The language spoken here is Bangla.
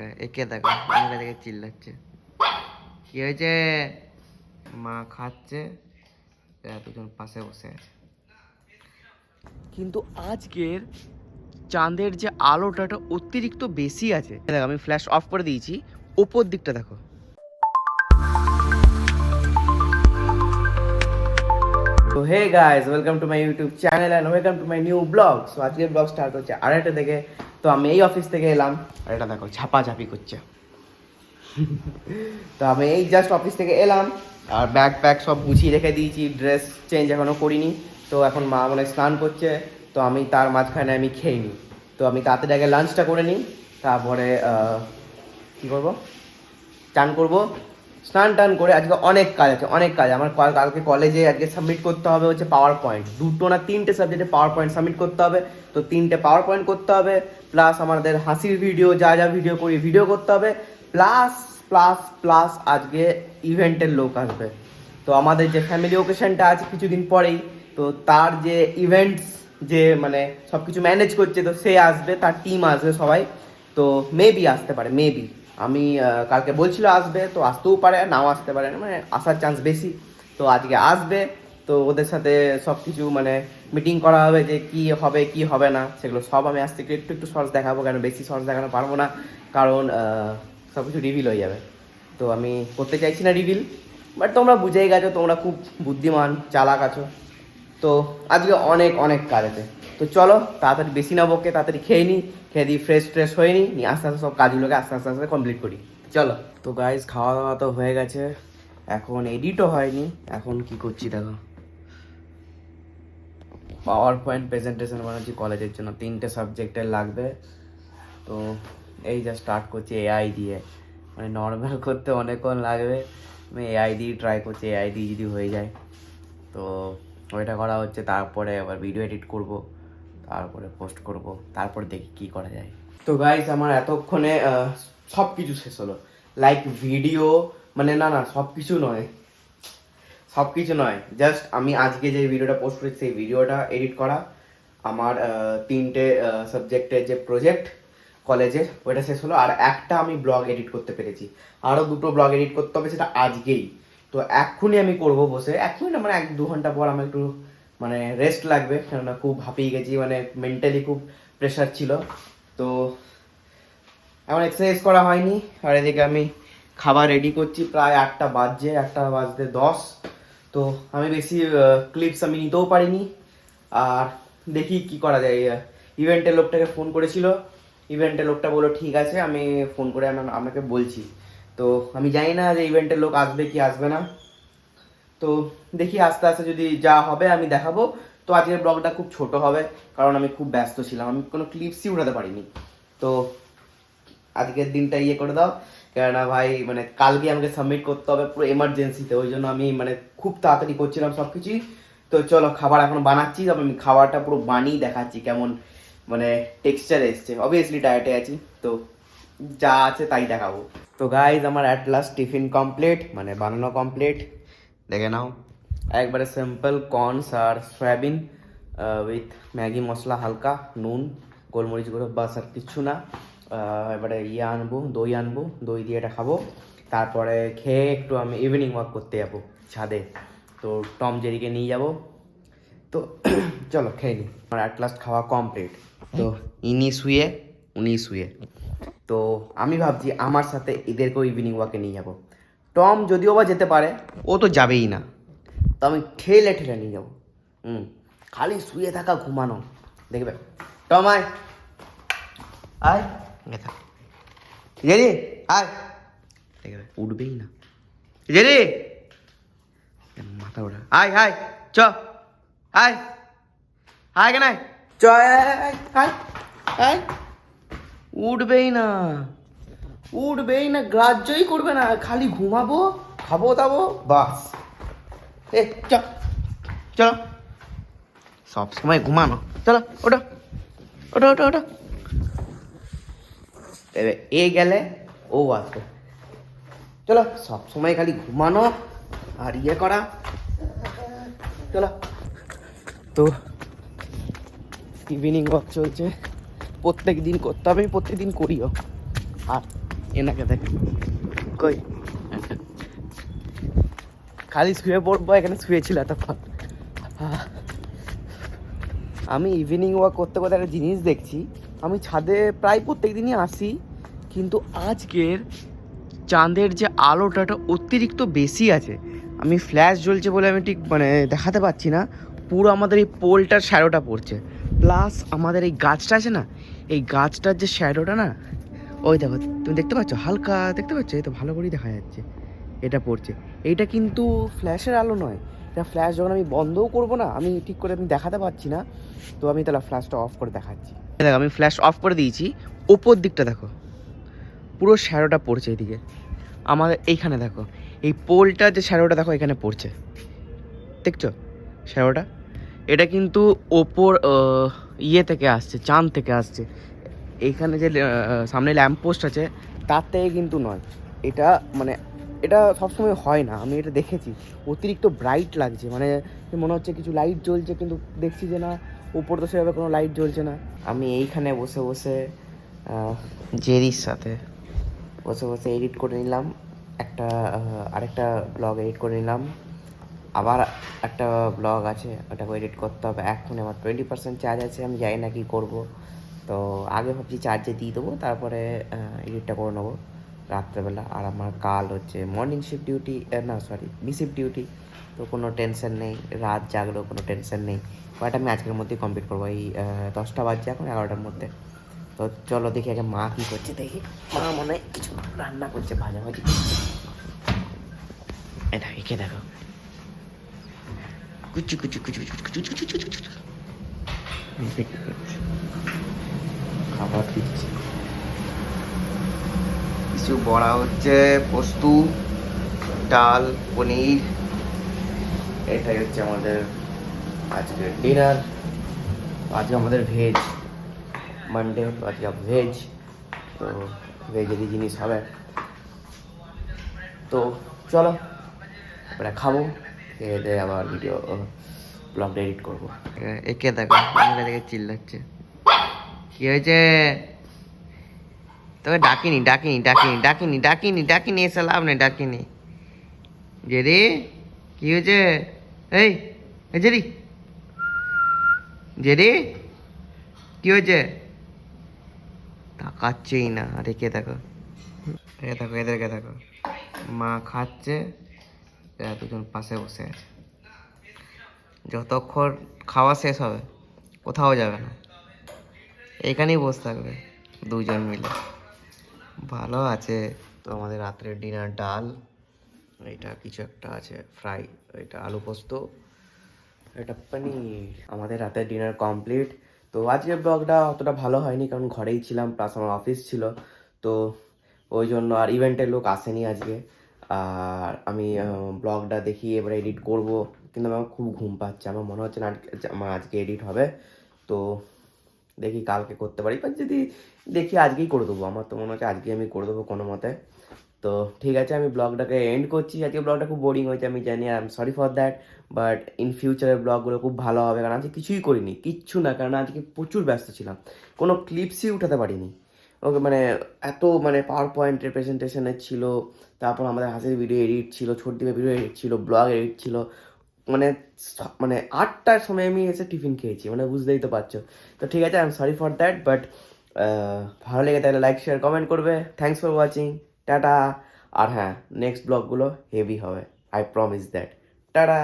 দেখো, একে দেখো আমাকে দেখে চিল্লাচ্ছে। কি হয়েছে? মা খাচ্ছে, দুজন পাশে বসে আছে। কিন্তু আজকের চাঁদের যে আলোটা অতিরিক্ত বেশি আছে। দেখো আমি ফ্ল্যাশ অফ করে দিয়েছি, ওপর দিকটা দেখো। তো hey guys, welcome to my YouTube channel and welcome to my new blog. So আজকের ব্লগ স্টার্ট হচ্ছে 2:30 থেকে। তো আমি এই অফিস থেকে এলাম, আর এটা দেখো ঝাপাঝাপি করছে। তো আমি এই জাস্ট অফিস থেকে এলাম, আর ব্যাগ প্যাক সব গুছিয়ে রেখে দিয়েছি, ড্রেস চেঞ্জ এখনও করিনি। তো এখন মা মনে স্নান করছে, তো আমি তার মাঝখানে আমি খেয়ে নিই। তো আমি তাড়াতাড়ি আগে লাঞ্চটা করে নিই, তারপরে কী করবো, চান করবো, স্নান টান করে। আজকে অনেক কাজ আছে, অনেক কাজ আমার। কালকে কলেজে আজকে সাবমিট করতে হবে হচ্ছে পাওয়ার পয়েন্ট, 2 না 3টে সাবজেক্টে পাওয়ার পয়েন্ট সাবমিট করতে হবে। তো 3টে পাওয়ার পয়েন্ট করতে হবে, প্লাস আমাদের হাসির ভিডিও, যা যা ভিডিও করি ভিডিও করতে হবে, প্লাস প্লাস প্লাস আজকে ইভেন্টের লোক আসবে। তো আমাদের যে ফ্যামিলি ওকেশনটা আছে কিছুদিন পরেই, তো তার যে ইভেন্টস, যে মানে সব কিছু ম্যানেজ করছে, তো সে আসবে, তার টিম আসবে সবাই। তো মেবি আসতে পারে, মেবি। আমি কালকে বলছিল আসবে, তো আসতেও পারে, নাও আসতে পারে, মানে আসার চান্স বেশি। তো আজকে আসবে, তো ওদের সাথে সব কিছু মানে মিটিং করা হবে যে কি হবে কি হবে না, সেগুলো সব আমি আজ থেকে একটু একটু শর্টস দেখাবো। কেন বেশি শর্টস দেখানো পারবো না, কারণ সব কিছু রিভিল হয়ে যাবে। তো আমি করতে চাইছি না রিভিল, বাট তোমরা বুঝেই গেছো, তোমরা খুব বুদ্ধিমান চালাক আছো। তো আজকে অনেক অনেক কাজ আছে। তো চলো তাড়াতাড়ি, বেশি না বকে, তাড়াতাড়ি খেয়ে নিই, খেয়ে দিই, ফ্রেশ ট্রেশ হয়ে নিই, আস্তে আস্তে সব কাজগুলোকে আস্তে আস্তে আস্তে কমপ্লিট করি। চলো। তো গাইজ, খাওয়া দাওয়া তো হয়ে গেছে, এখন এডিটও হয়নি। এখন কি করছি দেখো, পাওয়ার পয়েন্ট প্রেজেন্টেশন বানাচ্ছি কলেজের জন্য, 3টে সাবজেক্টের লাগবে। তো এই যা স্টার্ট করছি এআই দিয়ে, মানে নর্মাল করতে অনেকক্ষণ লাগবে, আমি এআই দিয়ে ট্রাই করছি, এআই দিয়ে যদি হয়ে যায় তো ওইটা করা হচ্ছে। তারপরে আবার ভিডিও এডিট করব, তারপরে পোস্ট করব, তারপর দেখি কি করা যায়। তো গাইস, আমার এতক্ষণে সব কিছু শেষ হলো, লাইক ভিডিও, মানে না না সব কিছু নয়, সব কিছু নয়, জাস্ট আমি আজকে যে ভিডিওটা পোস্ট করেছি সেই ভিডিওটা এডিট করা, আমার 3টে সাবজেক্টের যে প্রজেক্ট কলেজের ওইটা শেষ হলো, আর একটা আমি ব্লগ এডিট করতে পেরেছি। আরও 2টো ব্লগ এডিট করতে হবে, সেটা আজকেই। তো এক্ষুনি আমি করব বসে, এক্ষুনি না, মানে 1-2 ঘন্টা পর আমার একটু মানে রেস্ট লাগবে, কেননা খুব হাঁপিয়ে গেছি, মানে মেন্টালি খুব প্রেশার ছিল। তো এমন এক্সারসাইজ করা হয়নি, আর এদিকে আমি খাবার রেডি করছি, প্রায় 8টা বাজছে, 8টা বাজতে 10। তো আমি বেশি ক্লিপস আমি নিতেও পারিনি, আর দেখি কি করা যায়। ইভেন্টের লোকটাকে ফোন করেছিল, ইভেন্টের লোকটা বললো ঠিক আছে, আমি ফোন করে আপনাকে বলছি। তো আমি জানি না যে ইভেন্টের লোক আসবে কি আসবে না, তো দেখি আস্তে আস্তে যদি যা হবে আমি দেখাবো। তো আজকের ব্লগটা খুব ছোট হবে, কারণ আমি খুব ব্যস্ত ছিলাম, আমি কোনো ক্লিপসই উঠাতে পারিনি। তো আজকের দিনটা ইয়ে করে দাও, কেননা ভাই মানে কালকে আমাকে সাবমিট করতে হবে পুরো এমার্জেন্সিতে, ওই জন্য আমি মানে খুব তাড়াতাড়ি করছিলাম সব কিছুই। তো চলো, খাবার এখন বানাচ্ছি, তবে আমি খাবারটা পুরো বানিয়ে দেখাচ্ছি কেমন মানে টেক্সচার এসছে। অবভিয়াসলি ডায়েটে আছি, তো যা আছে তাই দেখাবো। তো গাইজ, আমার অ্যাট লাস্ট টিফিন কমপ্লিট, মানে বানানো কমপ্লিট, দেখে নাও। একবারে সিম্পল কর্নস আর সয়াবিন উইথ ম্যাগি মশলা, হালকা নুন, গোলমরিচ গুঁড়ো, বাস, আর কিচ্ছু না। এবারে আনবো, দই আনবো, দই দিয়ে এটা খাবো। তারপরে খেয়ে একটু আমি ইভিনিং ওয়াক করতে যাবো ছাদে, তো টম জেরিকে নিয়ে যাবো। তো চলো খেয়ে নিই, আমার অ্যাট লাস্ট খাওয়া কমপ্লিট। তো উনি শুয়ে, তো আমি ভাবছি আমার সাথে এদেরকেও ইভিনিং ওয়াকে নিয়ে যাবো। টম যদিও বা যেতে পারে, ও তো যাবেই না, তো আমি ঠেলে ঠেলে নিয়ে যাবো। খালি শুয়ে থাকা, ঘুমানো, দেখবে। টম আয়, আয়, জেরি আয়, দেখবে উঠবেই না। জেরি, মাথা ওঠা, আয় আয়, চ আয়, আয় কেন, চ আয় আয় আয়, উঠবেই না, উঠবেই না, গ্রাহ্যই করবে না, খালি ঘুমাবো, খাবো দাবো, বাস। এ চলো, সব সময় ঘুমানো, চলো ওটা ওটা ওটা ওটা, এবার এ গেলে ও আসবে। চলো, সব সময় খালি ঘুমানো আর ইয়ে করা, চলো। তো ইভিনিং ওয়াক চলছে, প্রত্যেক দিন করতে হবে, প্রত্যেক দিন করিও। আর এনাকে দেখ কই খালি শুয়ে পড়বো, এখানে শুয়েছিল এতক্ষণ। আমি ইভিনিং ওয়াক করতে করতে একটা জিনিস দেখছি, আমি ছাদে প্রায় প্রত্যেক দিনই আসি, কিন্তু আজকের চাঁদের যে আলোটা অতিরিক্ত বেশি আছে। আমি ফ্ল্যাশ জ্বলছে বলে আমি ঠিক মানে দেখাতে পাচ্ছি না, পুরো আমাদের এই পোলটার শ্যাডোটা পড়ছে, প্লাস আমাদের এই গাছটা আছে না, এই গাছটার যে শ্যাডোটা না, ওই দেখো তুমি দেখতে পাচ্ছ, হালকা দেখতে পাচ্ছ, এই তো ভালো করেই দেখা যাচ্ছে, এটা পড়ছে। এইটা কিন্তু ফ্ল্যাশের আলো নয়, এটা ফ্ল্যাশ যখন আমি বন্ধও করবো না, আমি ঠিক করে আমি দেখাতে পাচ্ছি না, তো আমি তাহলে ফ্ল্যাশটা অফ করে দেখাচ্ছি। দেখো আমি ফ্ল্যাশ অফ করে দিয়েছি, ওপর দিকটা দেখো পুরো শ্যাডোটা পড়ছে এদিকে আমাদের এইখানে, দেখো এই পোলটা যে শ্যাডোটা দেখো এখানে পড়ছে, দেখছো শ্যাডোটা? এটা কিন্তু ওপর ইয়ে থেকে আসছে, চাঁদ থেকে আসছে। এইখানে যে সামনে ল্যাম্প পোস্ট আছে তার থেকে কিন্তু নয়, এটা মানে এটা সবসময় হয় না, আমি এটা দেখেছি, অতিরিক্ত ব্রাইট লাগছে, মানে মনে হচ্ছে কিছু লাইট জ্বলছে, কিন্তু দেখছি যে না, উপর তো সেভাবে কোনো লাইট জ্বলছে না। আমি এইখানে বসে বসে জেরির সাথে বসে বসে এডিট করে নিলাম একটা, আরেকটা ব্লগ এডিট করে নিলাম, আবার একটা ব্লগ আছে ওটাকে এডিট করতে হবে। এখন আমার 20% চার্জ আছে, আমি জানি না কী করবো, তো আগে ভাবছি চার্জে দিয়ে দেবো, তারপরে এডিটটা করে নেবো রাত্রেবেলা। আর আমার কাল হচ্ছে মর্নিং শিফট ডিউটি, না সরি বি শিফট ডিউটি, তো কোনো টেনশন নেই, রাত জাগলেও কোনো টেনশন নেই, বাট আমি আজকের মধ্যেই কমপ্লিট করবো। এই 10টা বাজছে এখন, 11টার মধ্যে। তো চলো দেখি আগে মা কী করছে, দেখি মা মনে হয় কিছু রান্না করছে, ভাজাভাজি করছে। এটা একে দেখো কুচু কুচু কুচু কুচু কুচু কুচু কুচু কুচু খাবার দিচ্ছে, কিছু বড়া হচ্ছে, পোস্ত, ডাল, পনির, এটাই হচ্ছে আমাদের আজকে ডিনার। আজকে আমাদের ভেজ, মানডে তো আজকে ভেজ, তো ভেজেরই জিনিস হবে। তো চলো এবারে খাবো, খেয়ে দিয়ে আবার ভিডিও ব্লগটা এডিট করবো। একে দেখো আমাকে দেখে চিল্লাচ্ছে, কি হয়েছে? তোকে ডাকিনি ডাকিনি ডাকিনি ডাকিনি ডাকিনি ডাকিনি, এসে লাভ নেই, ডাকিনি। জেরি কি হয়েছে? এই জেরি, জেরি কি হয়েছে? তাকাচ্ছেই না। রেখে দেখো, এ দেখো এদেরকে দেখো, মা খাচ্ছে, এরা দুজন পাশে বসে আছে, যতক্ষণ খাওয়া শেষ হবে কোথাও যাবে না, এখানেই বসে থাকবে দুজন মিলে, ভালো আছে। তো আমাদের রাত্রের ডিনার ডাল, এটা কিছু একটা আছে ফ্রাই, এটা আলু পোস্ত, এটা পনির। আমাদের রাতের ডিনার কমপ্লিট। তো আজকের ব্লগটা অতটা ভালো হয়নি, কারণ ঘরেই ছিলাম, প্লাস আমার অফিস ছিল, তো ওই জন্য আর ইভেন্টের লোক আসেনি আজকে। আর আমি ব্লগটা দেখি এবারে এডিট করব, কিন্তু আমার খুব ঘুম পাচ্ছে, আমার মনে হচ্ছে না আমার আজকে এডিট হবে, তো দেখি কালকে করতে পারি, বা যদি দেখি আজকেই করে দেবো, আমার তো মনে হচ্ছে আজকেই আমি করে দেবো কোনো মতে। তো ঠিক আছে, আমি ব্লগটাকে এন্ড করছি। আজকে ব্লগটা খুব বোরিং হয়েছে আমি জানি, I am sorry for that, but in ফিউচারের ব্লগগুলো খুব ভালো হবে, কারণ আজকে কিছুই করিনি, কিচ্ছু না, কারণ আজকে প্রচুর ব্যস্ত ছিলাম, কোনো ক্লিপসই উঠাতে পারিনি। ওকে মানে এত মানে পাওয়ার পয়েন্টের প্রেজেন্টেশনের ছিল, তারপর আমাদের হাসির ভিডিও এডিট ছিল, ছোট্টিমের ভিডিও এডিট ছিল, ব্লগ এডিট ছিল, মানে মানে 8টার সময় আমি এসে টিফিন খেয়েছি, মানে বুঝতেই তো পারছো। তো ঠিক আছে, I am sorry for that, but ভালো লেগে তাহলে লাইক শেয়ার কমেন্ট করবে। Thanks for watching, tata. আর হ্যাঁ, নেক্সট ব্লগগুলো হেভি হবে, আই প্রমিস দ্যাট। টাটা।